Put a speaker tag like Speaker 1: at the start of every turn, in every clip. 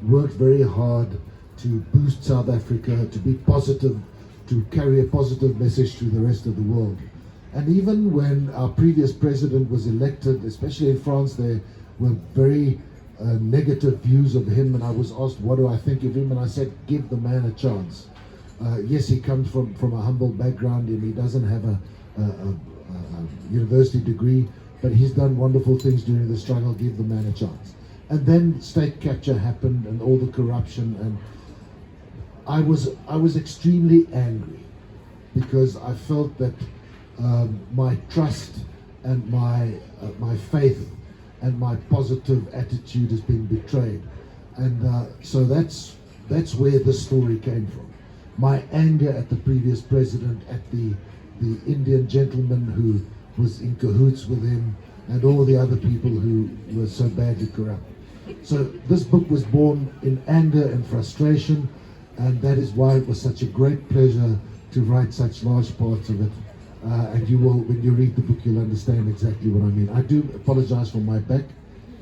Speaker 1: worked very hard to boost South Africa, to be positive, to carry a positive message to the rest of the world. And even when our previous president was elected, especially in France, there were very negative views of him, and I was asked, what do I think of him? And I said, give the man a chance. Yes, he comes from a humble background and he doesn't have a university degree, but he's done wonderful things during the struggle. Give the man a chance. And then state capture happened and all the corruption, and I was extremely angry because I felt that my trust and my faith and my positive attitude has been betrayed, and so that's where the story came from. My anger at the previous president, at the Indian gentleman who was in cahoots with him, and all the other people who were so badly corrupt. So this book was born in anger and frustration, and that is why it was such a great pleasure to write such large parts of it. And you will, when you read the book, you'll understand exactly what I mean. I do apologize for my back.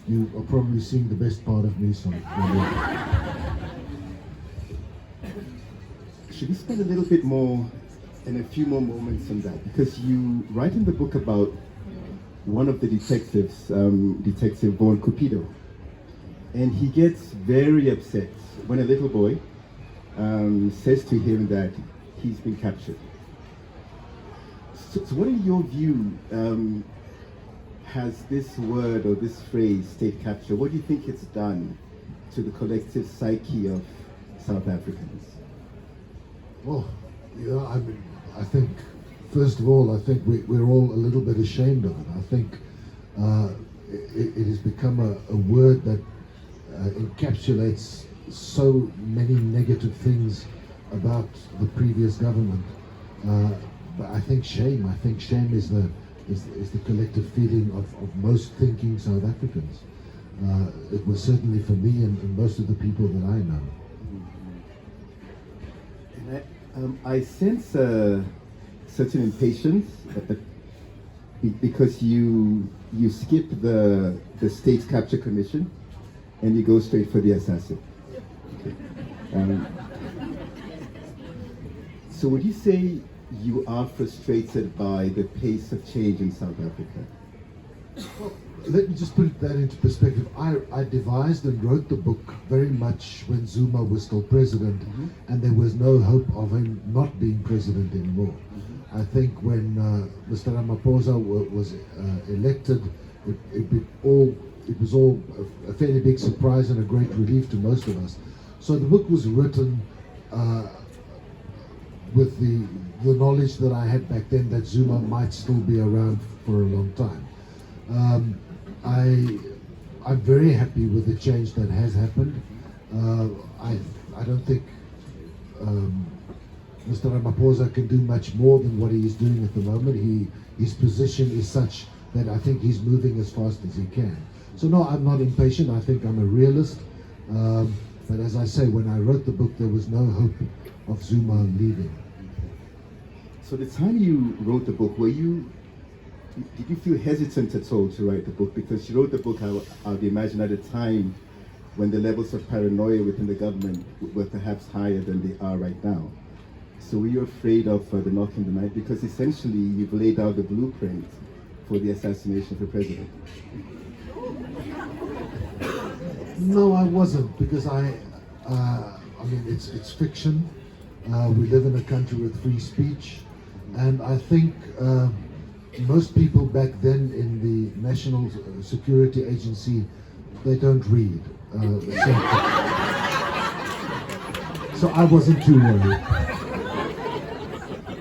Speaker 1: You are probably seeing the best part of me, so.
Speaker 2: Should we spend a little bit more and a few more moments on that? Because you write in the book about one of the detectives, Detective Von Cupido, and he gets very upset when a little boy says to him that he's been captured. So what in your view has this word or this phrase, state capture, what do you think it's done to the collective psyche of South Africans?
Speaker 1: Well, I mean, I think, first of all, I think we're all a little bit ashamed of it. I think it has become a word that encapsulates so many negative things about the previous government. But I think shame is the collective feeling of most thinking South Africans. It was certainly for me and most of the people that I know.
Speaker 2: And I sense a certain impatience because you skip the State Capture Commission and you go straight for the assassin. Okay. So would you say you are frustrated by the pace of change in South Africa?
Speaker 1: Well, let me just put that into perspective. I devised and wrote the book very much when Zuma was still president, and there was no hope of him not being president anymore. I think when Mr. Ramaphosa was elected, it was all a fairly big surprise and a great relief to most of us. So the book was written with the knowledge that I had back then that Zuma might still be around for a long time. I'm very happy with the change that has happened. I don't think Mr. Ramaphosa can do much more than what he is doing at the moment. His position is such that I think he's moving as fast as he can. So no, I'm not impatient. I think I'm a realist. But as I say, when I wrote the book, there was no hope of Zuma leaving.
Speaker 2: So the time you wrote the book, did you feel hesitant at all to write the book? Because you wrote the book, I would imagine, at a time when the levels of paranoia within the government were perhaps higher than they are right now. So were you afraid of the knock in the night? Because essentially you've laid out the blueprint for the assassination of the president.
Speaker 1: No, I wasn't, because I mean, it's fiction. We live in a country with free speech, and I think most people back then in the National Security Agency, they don't read. So I wasn't too worried.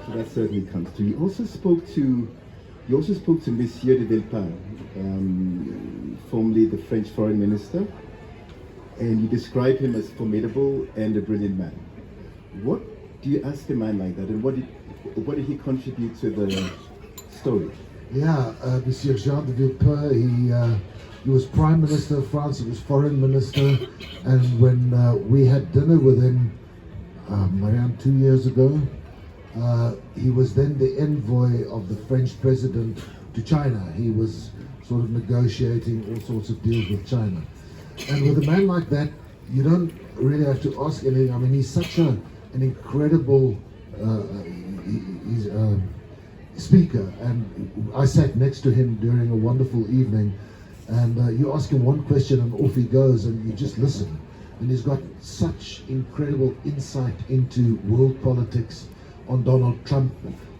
Speaker 2: So that certainly comes through. You also spoke to Monsieur de Villepin, formerly the French foreign minister, and you describe him as formidable and a brilliant man. What do you ask a man like that, and what did he contribute to the story?
Speaker 1: Yeah, Monsieur Jean de Villepin, he was Prime Minister of France, he was Foreign Minister, and when we had dinner with him around 2 years ago, he was then the envoy of the French president to China. He was sort of negotiating all sorts of deals with China. And with a man like that, you don't really have to ask anything. I mean, he's such an incredible he's, speaker, and I sat next to him during a wonderful evening, and you ask him one question and off he goes, and you just listen. And he's got such incredible insight into world politics, on Donald Trump,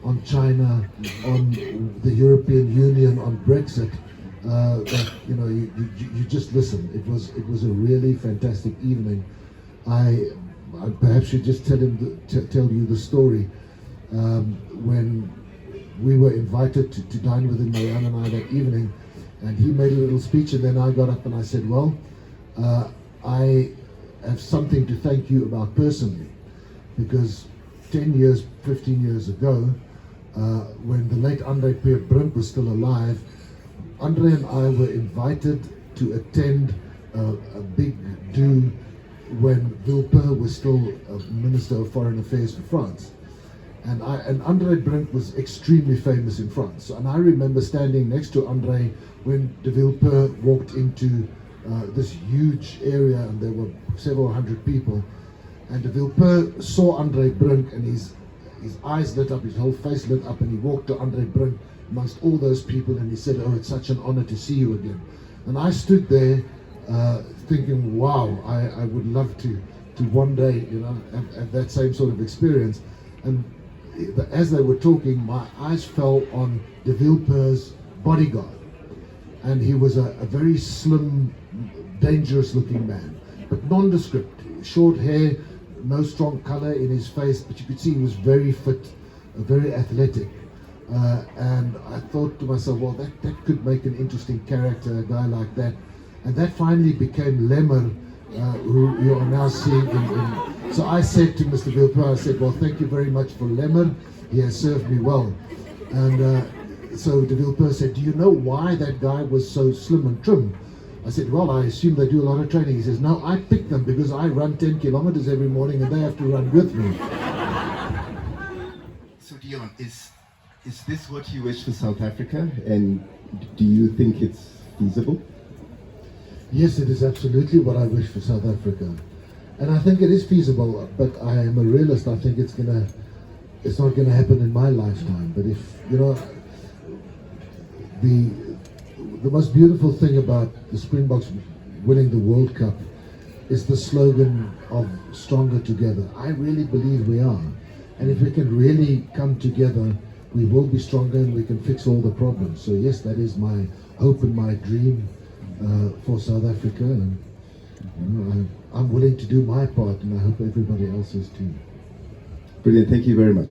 Speaker 1: on China, on the European Union, on Brexit. That you just listen. It was a really fantastic evening. I perhaps should just tell you the story. When we were invited to dine with him, Marianne and I, that evening, and he made a little speech, and then I got up and I said, well, I have something to thank you about personally, because 10 years, 15 years ago, when the late Andre Pierre Brink was still alive, Andre and I were invited to attend a big do when Villepin was still Minister of Foreign Affairs for France. And Andre Brink was extremely famous in France. And I remember standing next to Andre when de Villepin walked into this huge area, and there were several hundred people. And de Villepin saw Andre Brink, and his eyes lit up, his whole face lit up, and he walked to Andre Brink amongst all those people, and he said, oh, it's such an honor to see you again. And I stood there thinking, wow, I would love to one day, have that same sort of experience. And as they were talking, my eyes fell on de Villepin's bodyguard. And he was a very slim, dangerous looking man, but nondescript, short hair, no strong color in his face, but you could see he was very fit, very athletic. And I thought to myself, well, that could make an interesting character, a guy like that. And that finally became Lemmer, who you are now seeing in. So I said to Mr. Villepin, I said, well, thank you very much for Lemmer. He has served me well. And so de Villepin said, do you know why that guy was so slim and trim? I said, well, I assume they do a lot of training. He says, no, I pick them because I run 10 kilometers every morning and they have to run with me.
Speaker 2: So Deon, is this what you wish for South Africa, and do you think it's feasible?
Speaker 1: Yes, it is absolutely what I wish for South Africa. And I think it is feasible, but I am a realist. I think it's not gonna happen in my lifetime. But if, the most beautiful thing about the Springboks winning the World Cup is the slogan of stronger together. I really believe we are. And if we can really come together, we will be stronger and we can fix all the problems. So yes, that is my hope and my dream for South Africa. And I'm willing to do my part, and I hope everybody else is too.
Speaker 2: Brilliant, thank you very much.